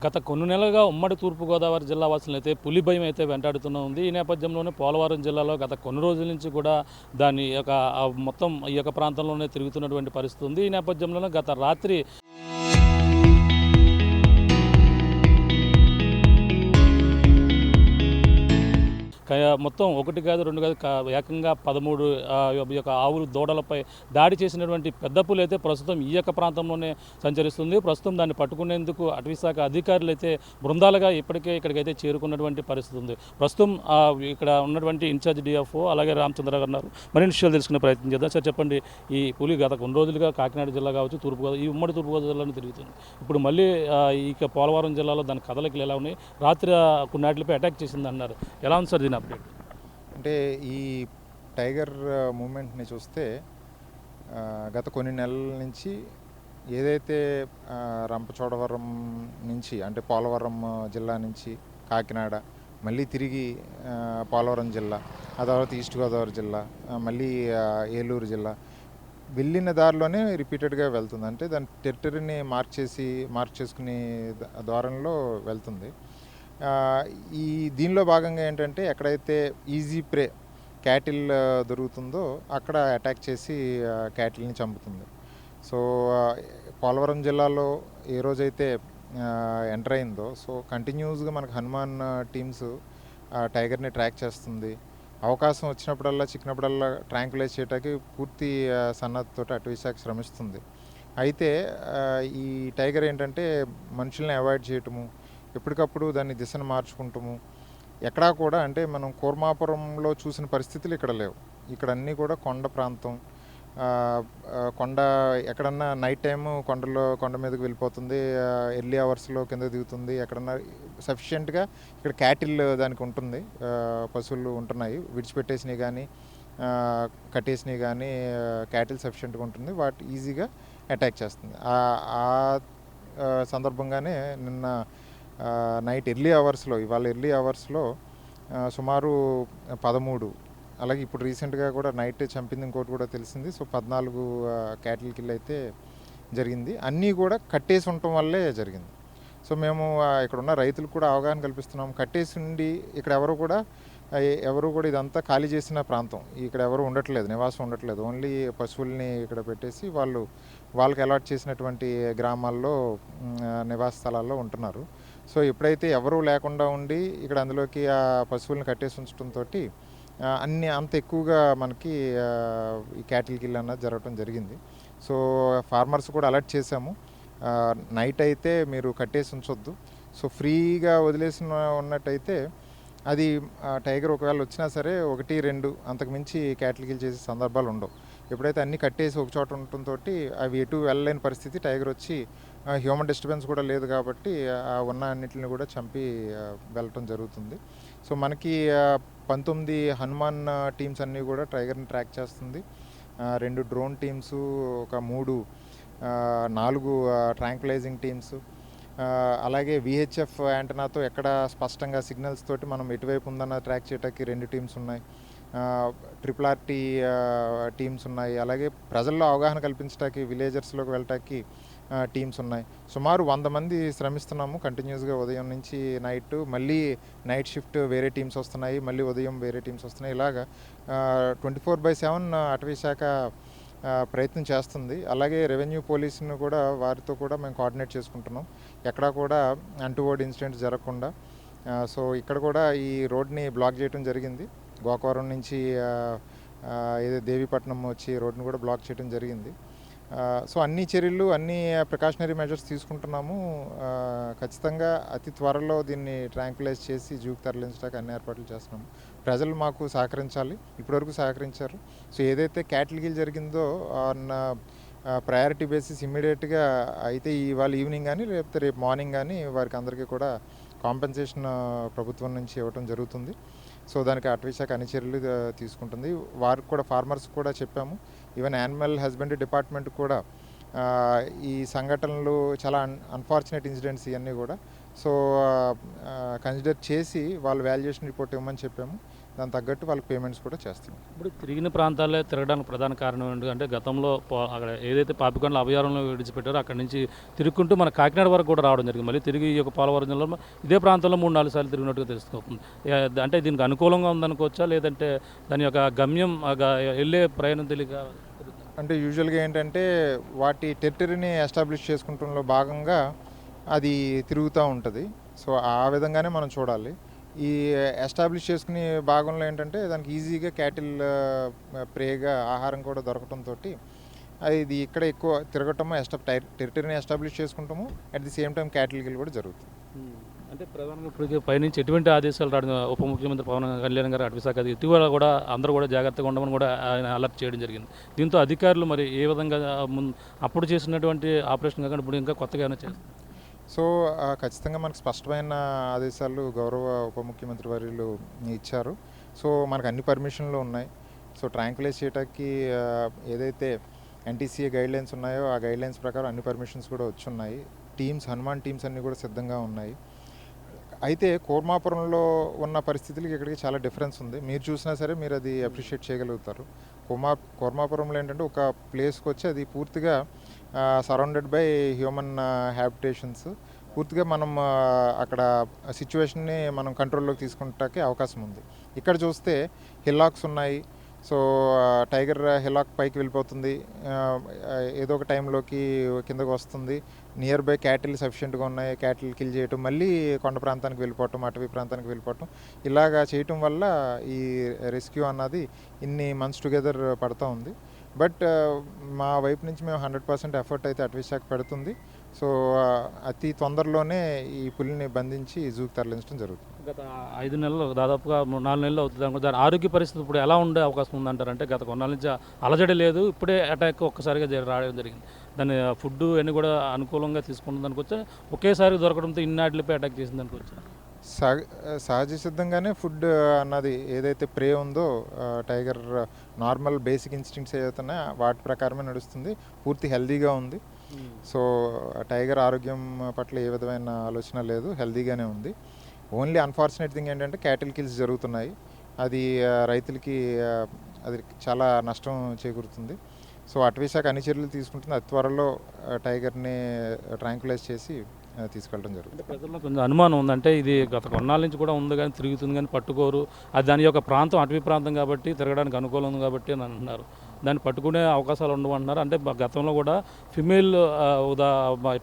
గత కొన్ని నెలలుగా ఉమ్మడి తూర్పుగోదావరి జిల్లా వాసులైతే పులి భయం అయితే వెంటాడుతూనే ఉంది. ఈ నేపథ్యంలోనే పోలవరం జిల్లాలో గత కొన్ని రోజుల నుంచి కూడా దాని యొక్క మొత్తం ఈ యొక్క ప్రాంతంలోనే తిరుగుతున్నటువంటి పరిస్థితి ఉంది. ఈ నేపథ్యంలోనే గత రాత్రి మొత్తం ఒకటి కాదు, రెండు కాదు, ఏకంగా 13 ఈ యొక్క ఆవులు దూడలపై దాడి చేసినటువంటి పెద్ద పులి అయితే ప్రస్తుతం ఈ యొక్క ప్రాంతంలోనే సంచరిస్తుంది. ప్రస్తుతం దాన్ని పట్టుకునేందుకు అటవీశాఖ అధికారులు అయితే బృందాలుగా ఇప్పటికే ఇక్కడికైతే చేరుకున్నటువంటి పరిస్థితి ఉంది. ప్రస్తుతం ఇక్కడ ఉన్నటువంటి ఇన్ఛార్జ్ డిఎఫ్ఓ అలాగే రామచంద్ర గారు ఉన్నారు. మరిన్ని విషయాలు తెలుసుకునే ప్రయత్నం చేద్దాం. సార్ చెప్పండి, ఈ పులి గత కొన్ని రోజులుగా కాకినాడ జిల్లా కావచ్చు, ఈ ఉమ్మడి తూర్పుగోదావరి జిల్లాలో తిరుగుతుంది. ఇప్పుడు మళ్ళీ ఈ పోలవరం జిల్లాలో దాని కదలికలు ఎలా ఉన్నాయి? రాత్రి కొన్నిటిపై అటాక్ చేసింది అన్నారు. ఎలా ఉంది సార్ దీని అప్డేట్? అంటే ఈ టైగర్ మూమెంట్ని చూస్తే గత కొన్ని నెలల నుంచి ఏదైతే రంపచోడవరం నుంచి అంటే పోలవరం జిల్లా నుంచి కాకినాడ, మళ్ళీ తిరిగి పోలవరం జిల్లా, ఆ తర్వాత ఈస్ట్ గోదావరి జిల్లా, మళ్ళీ ఏలూరు జిల్లా వెళ్ళిన దారిలోనే రిపీటెడ్గా వెళ్తుంది. అంటే దాని టెరిటరీని మార్క్ చేసుకునే ద్వారంలో వెళ్తుంది. ఈ దీనిలో భాగంగా ఏంటంటే ఎక్కడైతే ఈజీ ప్రే క్యాటిల్ దొరుకుతుందో అక్కడ అటాక్ చేసి క్యాటిల్ని చంపుతుంది. సో పోలవరం జిల్లాలో ఏ రోజైతే ఎంటర్ అయిందో సో కంటిన్యూస్గా మనకు హనుమాన్ టీమ్స్ టైగర్ని ట్రాక్ చేస్తుంది. అవకాశం వచ్చినప్పుడల్లా చిక్కినప్పుడల్లా ట్రాంకులైజ్ చేయడానికి పూర్తి సన్నద్ధతో అటవీశాఖ శ్రమిస్తుంది. అయితే ఈ టైగర్ ఏంటంటే మనుషుల్ని అవాయిడ్ చేయటము, ఎప్పటికప్పుడు దాన్ని దిశను మార్చుకుంటాము. ఎక్కడా కూడా అంటే మనం కూర్మాపురంలో చూసిన పరిస్థితులు ఇక్కడ లేవు. ఇక్కడ అన్నీ కూడా కొండ ప్రాంతం, కొండ ఎక్కడన్నా నైట్ టైము కొండ మీదకి వెళ్ళిపోతుంది, ఎర్లీ అవర్స్లో కింద దిగుతుంది. ఎక్కడన్నా సఫిషియెంట్గా ఇక్కడ క్యాటిల్ దానికి ఉంటుంది, పశువులు ఉంటున్నాయి, విడిచిపెట్టేసినవి కానీ కట్టేసినవి కానీ క్యాటిల్ సఫిషియెంట్గా ఉంటుంది, వాటి ఈజీగా అటాక్ చేస్తుంది. ఆ సందర్భంగానే నిన్న నైట్ ఇవాళ ఎర్లీ అవర్స్లో సుమారు 13, అలాగే ఇప్పుడు రీసెంట్గా కూడా నైట్ చంపింది ఇంకోటి కూడా తెలిసింది. సో 14 క్యాటిల్ కిల్ అయితే జరిగింది. అన్నీ కూడా కట్టేసి ఉండటం వల్లే జరిగింది. సో మేము ఇక్కడ ఉన్న రైతులకు కూడా అవగాహన కల్పిస్తున్నాం. కట్టేసి ఉండి ఇక్కడ ఎవరు కూడా ఇదంతా ఖాళీ చేసిన ప్రాంతం, ఇక్కడ ఎవరు ఉండట్లేదు, నివాసం ఉండట్లేదు. ఓన్లీ పశువుల్ని ఇక్కడ పెట్టేసి వాళ్ళకి అలాట్ చేసినటువంటి గ్రామాల్లో నివాస స్థలాల్లో ఉంటున్నారు. సో ఎప్పుడైతే ఎవరూ లేకుండా ఉండి ఇక్కడ అందులోకి ఆ పశువులను కట్టేసి ఉంచడంతో అంత ఎక్కువగా మనకి ఈ క్యాటిల్ కిల్ అన్నది జరగడం జరిగింది. సో ఫార్మర్స్ కూడా అలర్ట్ చేశాము, నైట్ అయితే మీరు కట్టేసి ఉంచొద్దు. సో ఫ్రీగా ఉన్నట్టయితే అది టైగర్ ఒకవేళ వచ్చినా సరే 1, 2 అంతకు మించి క్యాటిల్ కిల్ చేసే సందర్భాలు ఉండవు. ఎప్పుడైతే అన్నీ కట్టేసి ఒక చోట ఉండటంతో అవి ఎటు వెళ్ళలేని పరిస్థితి, టైగర్ వచ్చి హ్యూమన్ డిస్టర్బెన్స్ కూడా లేదు కాబట్టి ఉన్న అన్నింటిని కూడా చంపి వెళ్ళటం జరుగుతుంది. సో మనకి 19 హనుమాన్ టీమ్స్ అన్నీ కూడా టైగర్ని ట్రాక్ చేస్తుంది. 2 డ్రోన్ టీమ్స్, ఒక 4 ట్రాంక్యులైజింగ్ టీమ్స్, అలాగే విహెచ్ఎఫ్ యాంటనాతో ఎక్కడ స్పష్టంగా సిగ్నల్స్ తోటి మనం ఎటువైపు ఉందన్న ట్రాక్ చేయడానికి 2 టీమ్స్ ఉన్నాయి. RRT టీమ్స్ ఉన్నాయి. అలాగే ప్రజల్లో అవగాహన కల్పించడానికి, విలేజర్స్లోకి వెళ్ళటానికి టీమ్స్ ఉన్నాయి. సుమారు 100 మంది శ్రమిస్తున్నాము కంటిన్యూస్గా, ఉదయం నుంచి నైట్. మళ్ళీ నైట్ షిఫ్ట్ వేరే టీమ్స్ వస్తున్నాయి, మళ్ళీ ఉదయం వేరే టీమ్స్ వస్తున్నాయి. ఇలాగా 24/7 అటవీశాఖ ప్రయత్నం చేస్తుంది. అలాగే రెవెన్యూ పోలీసును కూడా వారితో కూడా మేము కోఆర్డినేట్ చేసుకుంటున్నాం, ఎక్కడా కూడా అన్టువర్డ్ ఇన్సిడెంట్స్ జరగకుండా. సో ఇక్కడ కూడా ఈ రోడ్ని బ్లాక్ చేయడం జరిగింది. గోకవరం నుంచి ఏదో దేవీపట్నం వచ్చి రోడ్ని కూడా బ్లాక్ చేయడం జరిగింది. సో అన్ని చర్యలు, అన్ని ప్రికాషనరీ మెజర్స్ తీసుకుంటున్నాము. ఖచ్చితంగా అతి త్వరలో దీన్ని ట్రాంక్యులైజ్ చేసి జూకి తరలించడానికి అన్ని ఏర్పాట్లు చేస్తున్నాము. ప్రజలు మాకు సహకరించాలి, ఇప్పటివరకు సహకరించారు. సో ఏదైతే క్యాటిల్ కిల్ జరిగిందో ఆన్ ప్రయారిటీ బేసిస్ ఇమ్మీడియట్గా అయితే ఇవాళ ఈవినింగ్ కానీ లేకపోతే రేపు మార్నింగ్ కానీ వారికి అందరికీ కూడా కాంపెన్సేషన్ ప్రభుత్వం నుంచి ఇవ్వడం జరుగుతుంది. సో దానికి అటవీశాఖ అన్ని చర్యలు తీసుకుంటుంది. వారికి కూడా, ఫార్మర్స్ కూడా చెప్పాము. ఈవెన్ యానిమల్ హస్బెండరీ డిపార్ట్మెంట్ కూడా ఈ సంఘటనలు చాలా అన్ఫార్చునేట్ ఇన్సిడెంట్స్ ఇవన్నీ కూడా సో కన్సిడర్ చేసి వాళ్ళు వాల్యుయేషన్ రిపోర్ట్ ఇవ్వమని చెప్పాము. దానికి తగ్గట్టు వాళ్ళకి పేమెంట్స్ కూడా చేస్తున్నాం. ఇప్పుడు తిరిగిన ప్రాంతాలే తిరగడానికి ప్రధాన కారణం ఏంటంటే గతంలో అక్కడ ఏదైతే పాపికొండల అభయారణ్యంలో విడిచిపెట్టారో అక్కడి నుంచి తిరుగుకుంటూ మన కాకినాడ వరకు కూడా రావడం జరిగింది. మళ్ళీ తిరిగి ఈ యొక్క పోలవరం జిల్లాలో ఇదే ప్రాంతంలో 3-4 సార్లు తిరిగినట్టుగా తెలుస్తుంది. అంటే దీనికి అనుకూలంగా ఉందనుకోవచ్చా, లేదంటే దాని యొక్క గమ్యం వెళ్ళే ప్రయాణం తెలియక? అంటే యూజువల్గా ఏంటంటే వాటి టెరిటరీని ఎస్టాబ్లిష్ చేసుకుంటంలో భాగంగా అది తిరుగుతూ ఉంటుంది. సో ఆ విధంగానే మనం చూడాలి. ఈ ఎస్టాబ్లిష్ చేసుకునే భాగంలో ఏంటంటే దానికి ఈజీగా క్యాటిల్ ప్రేగా ఆహారం కూడా దొరకటంతో ఇది ఇక్కడ ఎక్కువ తిరగటము టెరిటరీని ఎస్టాబ్లిష్ చేసుకుంటాము. అట్ ది సేమ్ టైం క్యాటిల్కి కూడా జరుగుతుంది. అంటే ప్రధానంగా ఇప్పటికే పైనుంచి ఎటువంటి ఆదేశాలు రావడం, ఉప ముఖ్యమంత్రి పవన్ కళ్యాణ్ గారు అటవీ శాఖ ఇటీవల కూడా అందరూ కూడా జాగ్రత్తగా ఉండమని కూడా ఆయన అలర్ట్ చేయడం జరిగింది. దీంతో అధికారులు మరి ఏ విధంగా అప్పుడు చేసినటువంటి ఆపరేషన్ కాకుండా ఇప్పుడు ఇంకా కొత్తగా ఏమైనా చేస్తారు? సో ఖచ్చితంగా మనకు స్పష్టమైన ఆదేశాలు గౌరవ ఉప ముఖ్యమంత్రి వర్యులు ఇచ్చారు. సో మనకు అన్ని పర్మిషన్లు ఉన్నాయి. సో ట్రాంక్యులైజ్ చేయడానికి ఏదైతే ఎన్టీసీఏ గైడ్లైన్స్ ఉన్నాయో ఆ గైడ్లైన్స్ ప్రకారం అన్ని పర్మిషన్స్ కూడా వచ్చున్నాయి. హనుమాన్ టీమ్స్ అన్నీ కూడా సిద్ధంగా ఉన్నాయి. అయితే కోర్మాపురంలో ఉన్న పరిస్థితులకి ఇక్కడికి చాలా డిఫరెన్స్ ఉంది. మీరు చూసినా సరే మీరు అది అప్రిషియేట్ చేయగలుగుతారు. కోర్మాపురంలో ఏంటంటే ఒక ప్లేస్కి వచ్చి అది పూర్తిగా సరౌండెడ్ బై హ్యూమన్ హ్యాబిటేషన్స్. పూర్తిగా మనం అక్కడ సిచ్యువేషన్ని మనం కంట్రోల్లోకి తీసుకుంటానికి అవకాశం ఉంది. ఇక్కడ చూస్తే హిల్లాక్స్ ఉన్నాయి. సో టైగర్ హిలాక్ పైకి వెళ్ళిపోతుంది, ఏదో ఒక టైంలోకి కిందకు వస్తుంది. నియర్ బై క్యాటిల్ సఫిషియెంట్గా ఉన్నాయి, క్యాటిల్ కిల్ చేయటం, మళ్ళీ కొండ ప్రాంతానికి వెళ్ళిపోవటం, అటవీ ప్రాంతానికి వెళ్ళిపోవటం, ఇలాగా చేయటం వల్ల ఈ రెస్క్యూ అన్నది ఇన్ని మంత్స్ టుగెదర్ పడుతూ ఉంది. బట్ మా వైపు నుంచి మేము 100% ఎఫర్ట్ అయితే అటవీ శాఖ పెడుతుంది. సో అతి తొందరలోనే ఈ పులిని బంధించి జూకి తరలించడం జరుగుతుంది. గత 5 నెలలు దాదాపుగా 4 నెలలు అవుతుంది అనుకో. దాని ఆరోగ్య పరిస్థితి ఇప్పుడు ఎలా ఉండే అవకాశం ఉందంటారు? అంటే గత కొన్నాళ్ళ నుంచి అలజడి లేదు, ఇప్పుడే అటాక్ ఒక్కసారిగా రావడం జరిగింది. దాని ఫుడ్ అన్నీ కూడా అనుకూలంగా తీసుకుంటుంది అనుకోవచ్చా, ఒకేసారి దొరకడంతో ఇన్నాటిపై అటాక్ చేసింది అనుకోవచ్చా? సహజ సిద్ధంగానే ఫుడ్ అన్నది ఏదైతే ప్రే ఉందో టైగర్ నార్మల్ బేసిక్ ఇన్స్టింక్ట్స్ ఏదైతున్నాయో వాటి ప్రకారమే నడుస్తుంది. పూర్తి హెల్దీగా ఉంది. సో టైగర్ ఆరోగ్యం పట్ల ఏ విధమైన ఆలోచన లేదు, హెల్దీగానే ఉంది. ఓన్లీ అన్ఫార్చునేట్ థింగ్ ఏంటంటే క్యాటిల్ కిల్స్ జరుగుతున్నాయి. అది రైతులకి అది చాలా నష్టం చేకూరుతుంది. సో అటవీ శాఖ అన్ని చర్యలు తీసుకుంటుంది. అతి త్వరలో టైగర్ని ట్రాంక్యులైజ్ చేసి తీసుకెళ్ళడం జరుగుతుంది. ప్రజల్లో కొంచెం అనుమానం ఉందంటే ఇది గత కొన్నాళ్ళ నుంచి కూడా ఉంది కానీ తిరుగుతుంది కానీ పట్టుకోరు. అది దాని యొక్క ప్రాంతం అటవీ ప్రాంతం కాబట్టి తిరగడానికి అనుకూలం ఉంది కాబట్టి అని అంటున్నారు. దాన్ని పట్టుకునే అవకాశాలు ఉండవు అంటున్నారు. అంటే గతంలో కూడా ఫిమేల్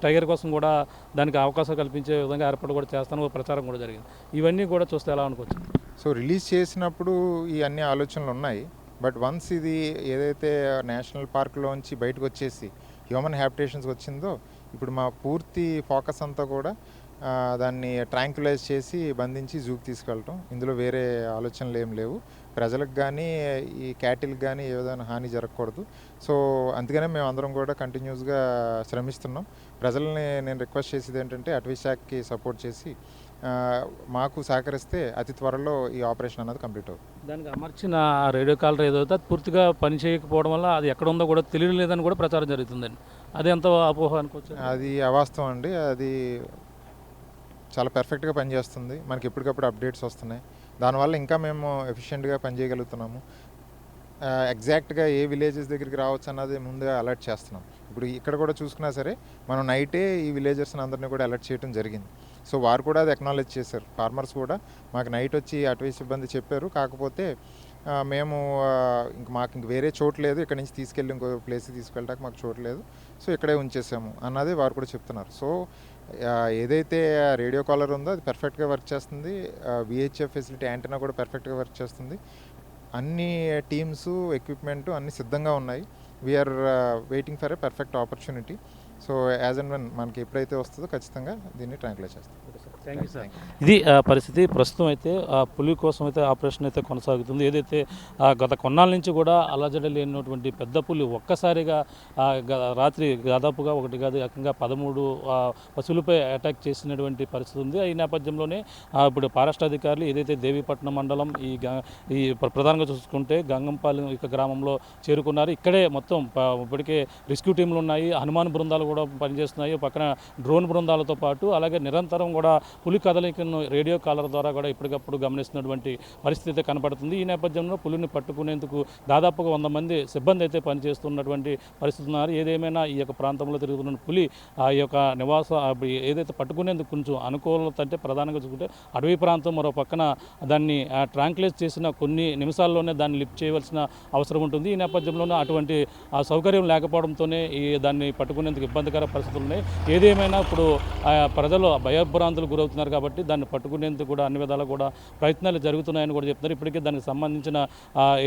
టైగర్ కోసం కూడా దానికి అవకాశం కల్పించే విధంగా ఏర్పాటు కూడా చేస్తాను ప్రచారం కూడా జరిగింది. ఇవన్నీ కూడా చూస్తే ఎలా అనుకోవచ్చు? సో రిలీజ్ చేసినప్పుడు ఈ అన్ని ఆలోచనలు ఉన్నాయి. బట్ వన్స్ ఇది ఏదైతే నేషనల్ పార్క్లోంచి బయటకు వచ్చేసి హ్యూమన్ హ్యాబిటేషన్స్ వచ్చిందో ఇప్పుడు మా పూర్తి ఫోకస్ అంతా కూడా దాన్ని ట్రాంక్యులైజ్ చేసి బంధించి జూకి తీసుకెళ్ళటం. ఇందులో వేరే ఆలోచనలు ఏం లేవు. ప్రజలకు కానీ ఈ క్యాటిల్కి కానీ ఏ విధమైన హాని జరగకూడదు. సో అందుకనే మేము అందరం కూడా కంటిన్యూస్గా శ్రమిస్తున్నాం. ప్రజల్ని నేను రిక్వెస్ట్ చేసేది ఏంటంటే అటవీ శాఖకి సపోర్ట్ చేసి మాకు సహకరిస్తే అతి త్వరలో ఈ ఆపరేషన్ అన్నది కంప్లీట్ అవుతుంది. దానికి అమర్చిన రేడియో కాలర్ ఏదైతే అది పూర్తిగా పని చేయకపోవడం వల్ల అది ఎక్కడ ఉందో కూడా తెలియలేదని కూడా ప్రచారం జరుగుతుందండి. అది ఎంత అపోహ అనుకోవచ్చు? అది అవాస్తవం అండి. అది చాలా పర్ఫెక్ట్గా పనిచేస్తుంది. మనకి ఎప్పటికప్పుడు అప్డేట్స్ వస్తున్నాయి. దానివల్ల ఇంకా మేము ఎఫిషియెంట్గా పనిచేయగలుగుతున్నాము. ఎగ్జాక్ట్గా ఏ విలేజెస్ దగ్గరికి రావచ్చు అన్నది ముందుగా అలర్ట్ చేస్తున్నాం. ఇప్పుడు ఇక్కడ కూడా చూసుకున్నా సరే మనం నైటే ఈ విలేజర్స్ని అందరినీ కూడా అలర్ట్ చేయడం జరిగింది. సో వారు కూడా అది అక్నాలెడ్జ్ చేశారు. ఫార్మర్స్ కూడా మాకు నైట్ వచ్చి అటవీ సిబ్బంది చెప్పారు. కాకపోతే మేము మాకు ఇంక వేరే చోటు లేదు, ఇక్కడ నుంచి తీసుకెళ్ళి ఇంకో ప్లేస్కి తీసుకెళ్ళడానికి మాకు చోటు లేదు, సో ఇక్కడే ఉంచేసాము అన్నది వారు కూడా చెప్తున్నారు. సో ఏదైతే రేడియో కాలర్ ఉందో అది పర్ఫెక్ట్గా వర్క్ చేస్తుంది. విహెచ్ఎఫ్ ఫెసిలిటీ యాంటెనా కూడా పర్ఫెక్ట్గా వర్క్ చేస్తుంది. అన్ని టీమ్స్ ఎక్విప్మెంట్ అన్నీ సిద్ధంగా ఉన్నాయి. We're waiting for a perfect opportunity. So as and when మనకి ఎప్పుడైతే వస్తుందో ఖచ్చితంగా దీన్ని ట్రాంక్యులైజ్ చేస్తాం. Thank you sir. ఇది పరిస్థితి. ప్రస్తుతం అయితే పులి కోసం అయితే ఆపరేషన్ అయితే కొనసాగుతుంది. ఏదైతే గత కొన్నాళ్ళ నుంచి కూడా అలజడి లేనటువంటి పెద్ద పులి ఒక్కసారిగా రాత్రి దాదాపుగా ఒకటి కాదు ఏకంగా 13 పశువులపై అటాక్ చేసినటువంటి పరిస్థితి ఉంది. ఈ నేపథ్యంలోనే ఇప్పుడు ఫారెస్ట్ అధికారులు ఏదైతే దేవీపట్నం మండలం ఈ ప్రధానంగా చూసుకుంటే గంగంపాలెం ఇక గ్రామంలో చేరుకున్నారు. ఇక్కడే మొత్తం ఇప్పటికే రెస్క్యూ టీంలు ఉన్నాయి, హనుమాన్ బృందాలు కూడా పనిచేస్తున్నాయి. పక్కన డ్రోన్ బృందాలతో పాటు అలాగే నిరంతరం కూడా పులి కదలికను రేడియో కాలర్ ద్వారా కూడా ఎప్పటికప్పుడు గమనిస్తున్నటువంటి పరిస్థితి అయితే కనపడుతుంది. ఈ నేపథ్యంలో పులిని పట్టుకునేందుకు దాదాపుగా 100 మంది సిబ్బంది అయితే పనిచేస్తున్నటువంటి పరిస్థితి ఉన్నారు. ఏదేమైనా ఈ యొక్క ప్రాంతంలో తిరుగుతున్న పులి ఆ యొక్క ఏదైతే పట్టుకునేందుకు కొంచెం అనుకూలత అంటే ప్రధానంగా చూసుకుంటే అడవి ప్రాంతం, మరో పక్కన దాన్ని ట్రాంక్లైజ్ చేసిన కొన్ని నిమిషాల్లోనే దాన్ని లిఫ్ట్ చేయవలసిన అవసరం ఉంటుంది. ఈ నేపథ్యంలోనే అటువంటి సౌకర్యం లేకపోవడంతోనే దాన్ని పట్టుకునేందుకు ఇబ్బందికర పరిస్థితులు ఉన్నాయి. ఏదేమైనా ఇప్పుడు ప్రజలు భయభ్రాంతులకు గురవుతున్నారు కాబట్టి దాన్ని పట్టుకునేందుకు కూడా అన్ని విధాలు కూడా ప్రయత్నాలు జరుగుతున్నాయని కూడా చెప్తున్నారు. ఇప్పటికే దానికి సంబంధించిన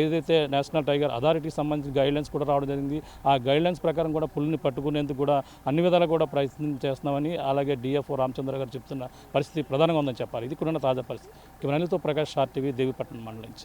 ఏదైతే నేషనల్ టైగర్ అథారిటీకి సంబంధించిన గైడ్లైన్స్ కూడా రావడం జరిగింది. ఆ గైడ్లైన్స్ ప్రకారం కూడా పులిని పట్టుకునేందుకు కూడా అన్ని విధాలు కూడా ప్రయత్నం చేస్తున్నామని అలాగే డిఎఫ్ఓ రామచంద్ర గారు చెప్తున్న పరిస్థితి ప్రధానంగా ఉందని చెప్పాలి. ఇది కూడా తాజా పరిస్థితి. కెమెరాతో ప్రకాష్, ఆర్టీవీ, దేవీపట్నం మండలం నుంచి.